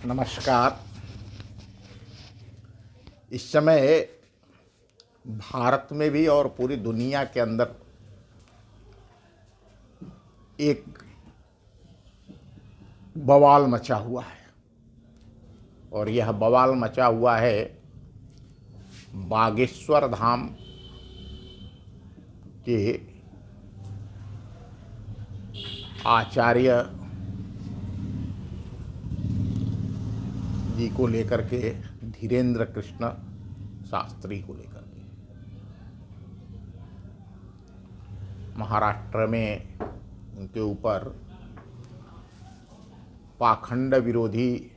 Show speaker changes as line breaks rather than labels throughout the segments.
नमस्कार। इस समय भारत में भी और पूरी दुनिया के अंदर एक बवाल मचा हुआ है और यह बवाल मचा हुआ है बागेश्वर धाम के आचार्य जी को लेकर के, धीरेन्द्र कृष्ण शास्त्री को लेकर के। महाराष्ट्र में उनके ऊपर पाखंड विरोधी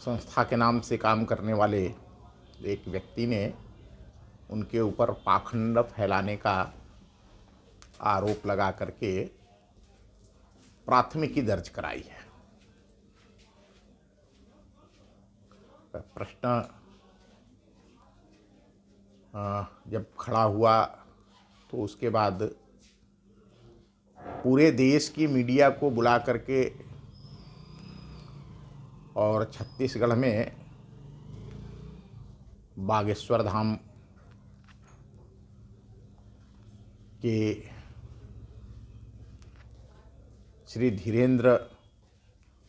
संस्था के नाम से काम करने वाले एक व्यक्ति ने उनके ऊपर पाखंड फैलाने का आरोप लगा करके प्राथमिकी दर्ज कराई है। प्रश्न जब खड़ा हुआ तो उसके बाद पूरे देश की मीडिया को बुला करके और छत्तीसगढ़ में बागेश्वर धाम के श्री धीरेन्द्र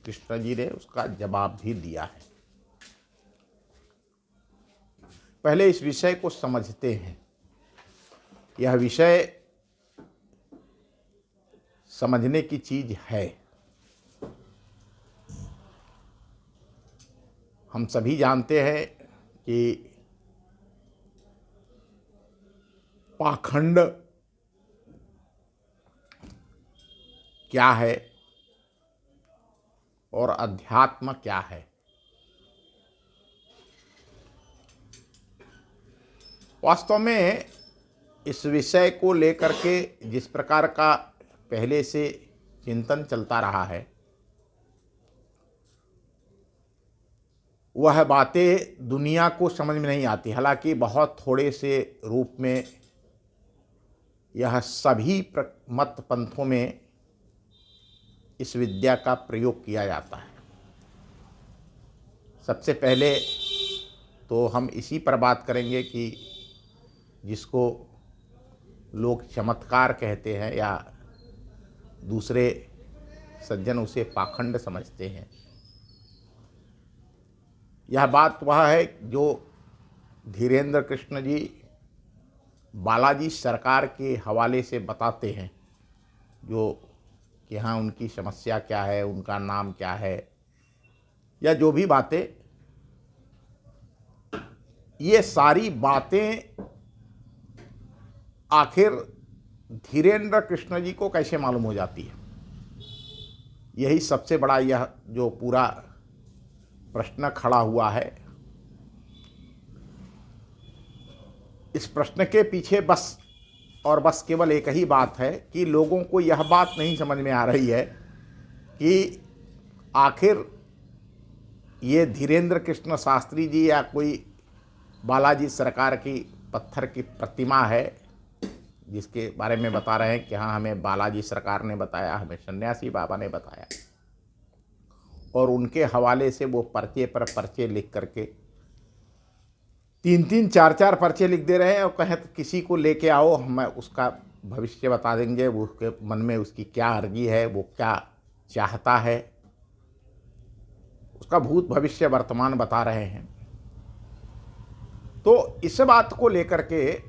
कृष्ण जी ने उसका जवाब भी दिया है। पहले इस विषय को समझते हैं। यह विषय समझने की चीज है। हम सभी जानते हैं कि पाखंड क्या है और अध्यात्म क्या है। वास्तव में इस विषय को लेकर के जिस प्रकार का पहले से चिंतन चलता रहा है, वह बातें दुनिया को समझ में नहीं आती। हालांकि बहुत थोड़े से रूप में यह सभी मत पंथों में इस विद्या का प्रयोग किया जाता है। सबसे पहले तो हम इसी पर बात करेंगे कि जिसको लोग चमत्कार कहते हैं या दूसरे सज्जन उसे पाखंड समझते हैं। यह बात वह है जो धीरेन्द्र कृष्ण जी बालाजी सरकार के हवाले से बताते हैं, जो कि हाँ उनकी समस्या क्या है, उनका नाम क्या है, या जो भी बातें, ये सारी बातें आखिर धीरेन्द्र कृष्ण जी को कैसे मालूम हो जाती है। यही सबसे बड़ा यह जो पूरा प्रश्न खड़ा हुआ है। इस प्रश्न के पीछे बस और बस केवल एक ही बात है कि लोगों को यह बात नहीं समझ में आ रही है कि आखिर ये धीरेन्द्र कृष्ण शास्त्री जी या कोई बालाजी सरकार की पत्थर की प्रतिमा है, जिसके बारे में बता रहे हैं कि हाँ हमें बालाजी सरकार ने बताया, हमें सन्यासी बाबा ने बताया, और उनके हवाले से वो पर्चे पर पर्चे लिख करके 3-3 4-4 पर्चे लिख दे रहे हैं और कहें तो किसी को लेके आओ, हम उसका भविष्य बता देंगे, वो उसके मन में उसकी क्या अर्जी है, वो क्या चाहता है, उसका भूत भविष्य वर्तमान बता रहे हैं। तो इस बात को लेकर के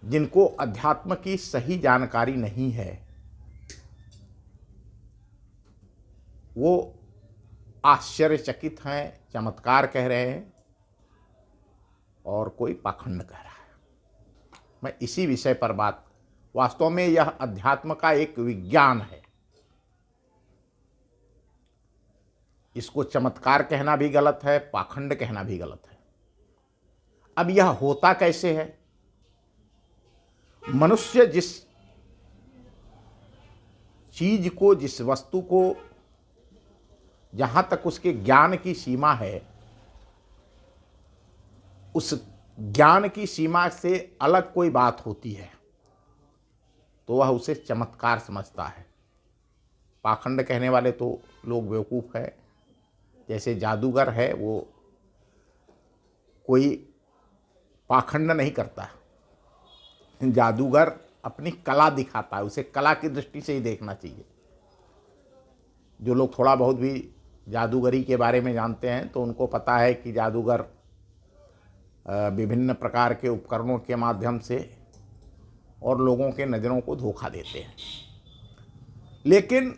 जिनको अध्यात्म की सही जानकारी नहीं है, वो आश्चर्यचकित हैं, चमत्कार कह रहे हैं और कोई पाखंड कह रहा है। मैं इसी विषय पर बात, वास्तव में यह अध्यात्म का एक विज्ञान है। इसको चमत्कार कहना भी गलत है, पाखंड कहना भी गलत है। अब यह होता कैसे है? मनुष्य जिस चीज को, जिस वस्तु को, जहां तक उसके ज्ञान की सीमा है, उस ज्ञान की सीमा से अलग कोई बात होती है तो वह उसे चमत्कार समझता है। पाखंड कहने वाले तो लोग बेवकूफ़ है। जैसे जादूगर है, वो कोई पाखंड नहीं करता, जादूगर अपनी कला दिखाता है, उसे कला की दृष्टि से ही देखना चाहिए। जो लोग थोड़ा बहुत भी जादूगरी के बारे में जानते हैं तो उनको पता है कि जादूगर विभिन्न प्रकार के उपकरणों के माध्यम से और लोगों के नज़रों को धोखा देते हैं। लेकिन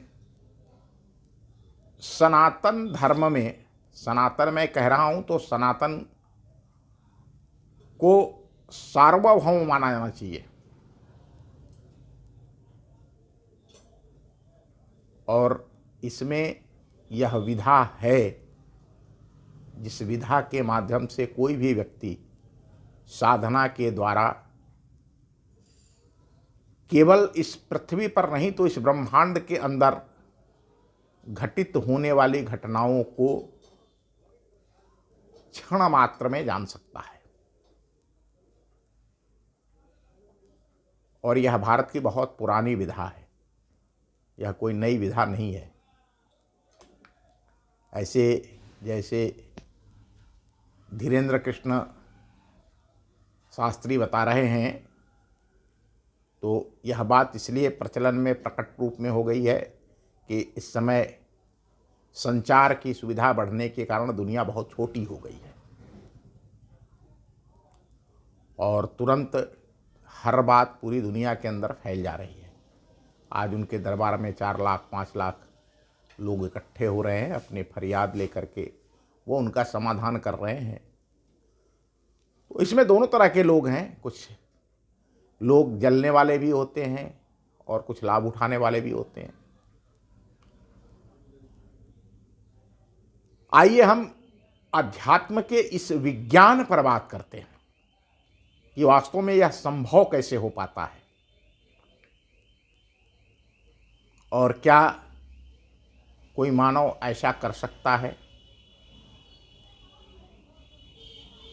सनातन धर्म में, सनातन मैं कह रहा हूँ तो सनातन को सार्वभौम माना जाना चाहिए, और इसमें यह विधा है जिस विधा के माध्यम से कोई भी व्यक्ति साधना के द्वारा केवल इस पृथ्वी पर नहीं तो इस ब्रह्मांड के अंदर घटित होने वाली घटनाओं को क्षण मात्र में जान सकता है। और यह भारत की बहुत पुरानी विधा है, यह कोई नई विधा नहीं है। ऐसे जैसे धीरेन्द्र कृष्ण शास्त्री बता रहे हैं, तो यह बात इसलिए प्रचलन में प्रकट रूप में हो गई है कि इस समय संचार की सुविधा बढ़ने के कारण दुनिया बहुत छोटी हो गई है और तुरंत हर बात पूरी दुनिया के अंदर फैल जा रही है। आज उनके दरबार में 4 लाख 5 लाख लोग इकट्ठे हो रहे हैं, अपनी फरियाद लेकर के वो उनका समाधान कर रहे हैं। तो इसमें दोनों तरह के लोग हैं, कुछ लोग जलने वाले भी होते हैं और कुछ लाभ उठाने वाले भी होते हैं। आइए हम अध्यात्म के इस विज्ञान पर बात करते हैं कि वास्तव में यह संभव कैसे हो पाता है और क्या कोई मानव ऐसा कर सकता है।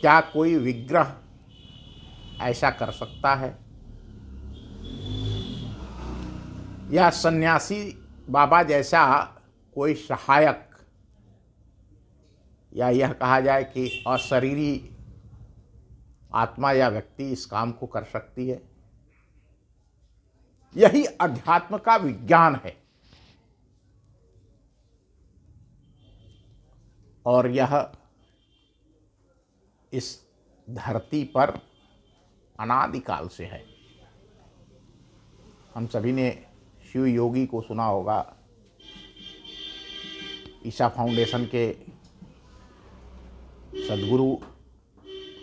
क्या कोई विग्रह ऐसा कर सकता है, या सन्यासी बाबा जैसा कोई सहायक, या यह कहा जाए कि अशरीरी आत्मा या व्यक्ति इस काम को कर सकती है। यही अध्यात्म का विज्ञान है और यह इस धरती पर अनादिकाल से है। हम सभी ने शिव योगी को सुना होगा, ईशा फाउंडेशन के सद्गुरु,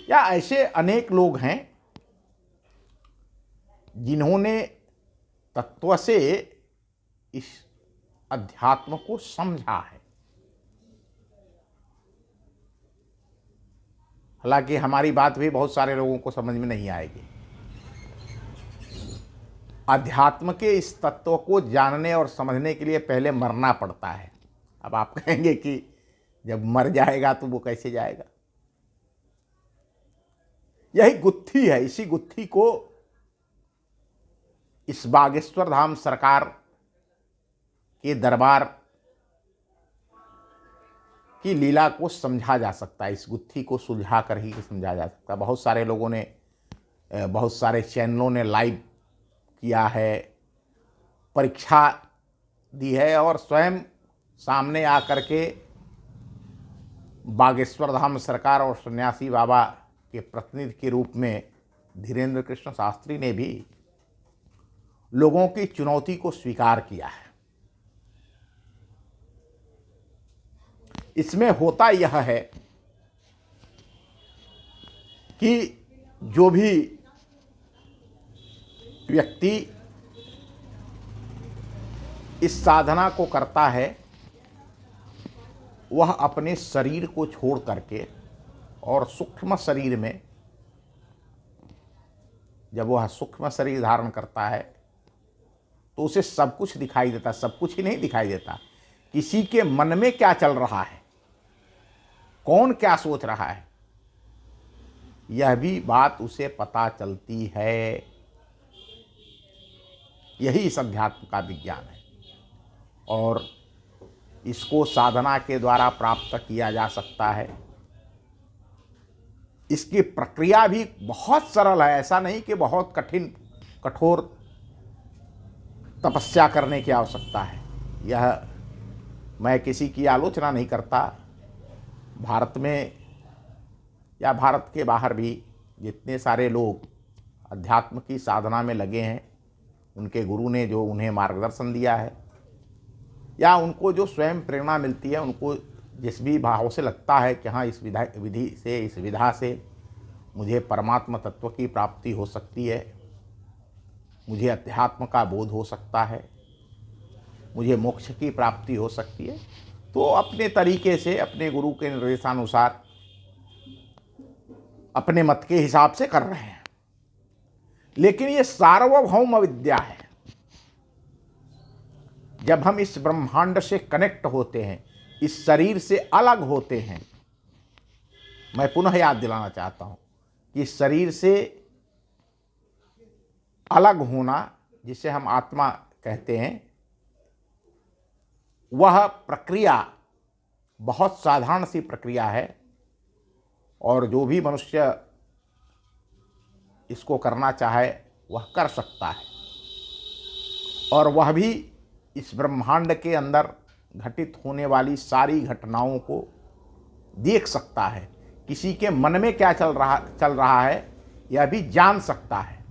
या ऐसे अनेक लोग हैं जिन्होंने तत्व से इस अध्यात्म को समझा है। हालांकि हमारी बात भी बहुत सारे लोगों को समझ में नहीं आएगी। अध्यात्म के इस तत्व को जानने और समझने के लिए पहले मरना पड़ता है। अब आप कहेंगे कि जब मर जाएगा तो वो कैसे जाएगा। यही गुत्थी है, इसी गुत्थी को इस बागेश्वर धाम सरकार के दरबार की लीला को समझा जा सकता है, इस गुत्थी को सुलझा कर ही समझा जा सकता है। बहुत सारे लोगों ने, बहुत सारे चैनलों ने लाइव किया है, परीक्षा दी है और स्वयं सामने आकर के बागेश्वर धाम सरकार और सन्यासी बाबा के प्रतिनिधि के रूप में धीरेन्द्र कृष्ण शास्त्री ने भी लोगों की चुनौती को स्वीकार किया है। इसमें होता यह है कि जो भी व्यक्ति इस साधना को करता है वह अपने शरीर को छोड़ करके और सूक्ष्म शरीर में, जब वह सूक्ष्म शरीर धारण करता है तो उसे सब कुछ दिखाई देता। सब कुछ ही नहीं दिखाई देता, किसी के मन में क्या चल रहा है, कौन क्या सोच रहा है, यह भी बात उसे पता चलती है। यही इस अध्यात्म का विज्ञान है। और इसको साधना के द्वारा प्राप्त किया जा सकता है। इसकी प्रक्रिया भी बहुत सरल है, ऐसा नहीं कि बहुत कठिन कठोर तपस्या करने की आवश्यकता है। यह मैं किसी की आलोचना नहीं करता। भारत में या भारत के बाहर भी जितने सारे लोग अध्यात्म की साधना में लगे हैं, उनके गुरु ने जो उन्हें मार्गदर्शन दिया है या उनको जो स्वयं प्रेरणा मिलती है, उनको जिस भी भाव से लगता है कि हाँ, इस विधि से, इस विधा से मुझे परमात्मा तत्व की प्राप्ति हो सकती है, मुझे अध्यात्म का बोध हो सकता है, मुझे मोक्ष की प्राप्ति हो सकती है, तो अपने तरीके से अपने गुरु के निर्देशानुसार अपने मत के हिसाब से कर रहे हैं। लेकिन ये सार्वभौम विद्या है। जब हम इस ब्रह्मांड से कनेक्ट होते हैं, इस शरीर से अलग होते हैं, मैं पुनः याद दिलाना चाहता हूं कि इस शरीर से अलग होना, जिसे हम आत्मा कहते हैं, वह प्रक्रिया बहुत साधारण सी प्रक्रिया है और जो भी मनुष्य इसको करना चाहे वह कर सकता है। और वह भी इस ब्रह्मांड के अंदर घटित होने वाली सारी घटनाओं को देख सकता है। किसी के मन में क्या चल रहा है यह भी जान सकता है।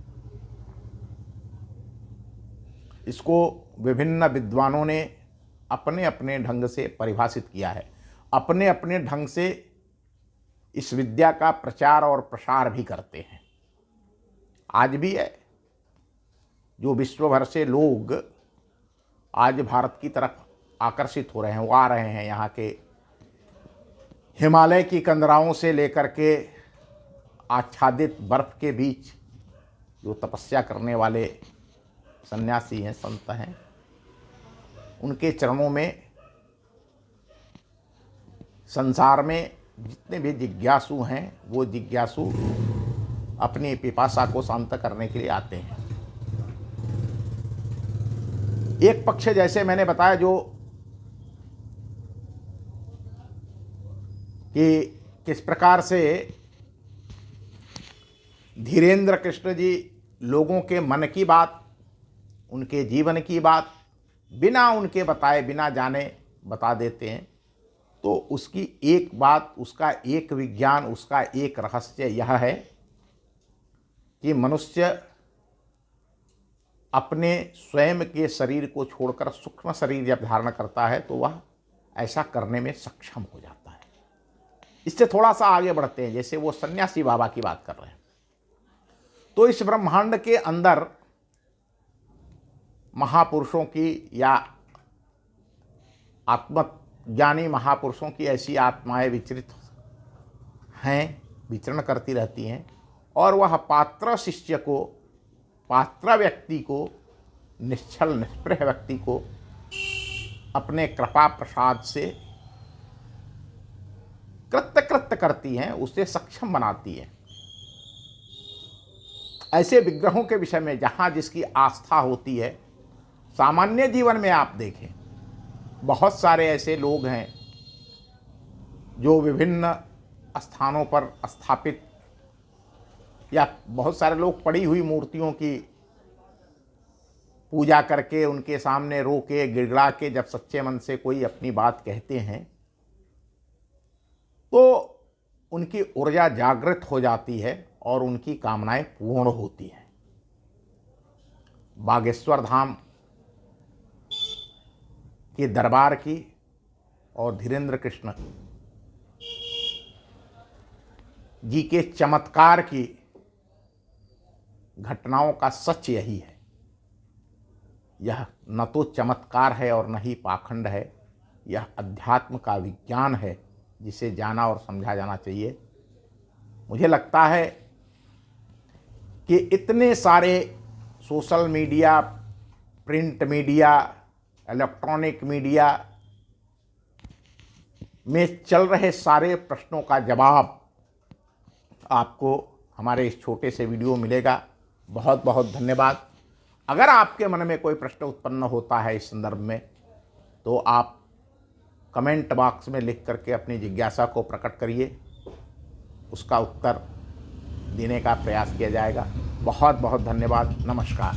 इसको विभिन्न विद्वानों ने अपने अपने ढंग से परिभाषित किया है, अपने अपने ढंग से इस विद्या का प्रचार और प्रसार भी करते हैं। आज भी है, जो विश्व भर से लोग आज भारत की तरफ आकर्षित हो रहे हैं, वो आ रहे हैं। यहाँ के हिमालय की कंदराओं से लेकर के आच्छादित बर्फ के बीच जो तपस्या करने वाले सन्यासी हैं, संत हैं, उनके चरणों में संसार में जितने भी जिज्ञासु हैं, वो जिज्ञासु अपनी पिपासा को शांत करने के लिए आते हैं। एक पक्ष, जैसे मैंने बताया, जो कि किस प्रकार से धीरेन्द्र कृष्ण जी लोगों के मन की बात, उनके जीवन की बात बिना उनके बताए, बिना जाने बता देते हैं। तो उसकी एक बात, उसका एक विज्ञान, उसका एक रहस्य यह है कि मनुष्य अपने स्वयं के शरीर को छोड़कर सूक्ष्म शरीर जब धारण करता है तो वह ऐसा करने में सक्षम हो जाता है। इससे थोड़ा सा आगे बढ़ते हैं, जैसे वो सन्यासी बाबा की बात कर रहे हैं। तो इस ब्रह्मांड के अंदर महापुरुषों की या आत्मज्ञानी महापुरुषों की ऐसी आत्माएं विचरित हैं, विचरण करती रहती हैं, और वह पात्र शिष्य को, पात्र व्यक्ति को, निश्चल निष्प्रह व्यक्ति को अपने कृपा प्रसाद से कृत्य करती हैं, उसे सक्षम बनाती हैं। ऐसे विग्रहों के विषय में जहाँ जिसकी आस्था होती है, सामान्य जीवन में आप देखें बहुत सारे ऐसे लोग हैं जो विभिन्न स्थानों पर स्थापित, या बहुत सारे लोग पड़ी हुई मूर्तियों की पूजा करके उनके सामने रो के गिड़गिड़ा के जब सच्चे मन से कोई अपनी बात कहते हैं तो उनकी ऊर्जा जागृत हो जाती है और उनकी कामनाएं पूर्ण होती हैं। बागेश्वर धाम के दरबार की और धीरेन्द्र कृष्ण जी के चमत्कार की घटनाओं का सच यही है। यह न तो चमत्कार है और न ही पाखंड है, यह अध्यात्म का विज्ञान है जिसे जाना और समझा जाना चाहिए। मुझे लगता है कि इतने सारे social media, print media, electronic media में चल रहे सारे प्रश्नों का जवाब आपको हमारे इस छोटे से वीडियो मिलेगा। बहुत बहुत धन्यवाद। अगर आपके मन में कोई प्रश्न उत्पन्न होता है इस संदर्भ में तो आप कमेंट बॉक्स में लिख करके अपनी जिज्ञासा को प्रकट करिए, उसका उत्तर देने का प्रयास किया जाएगा। बहुत बहुत धन्यवाद। नमस्कार।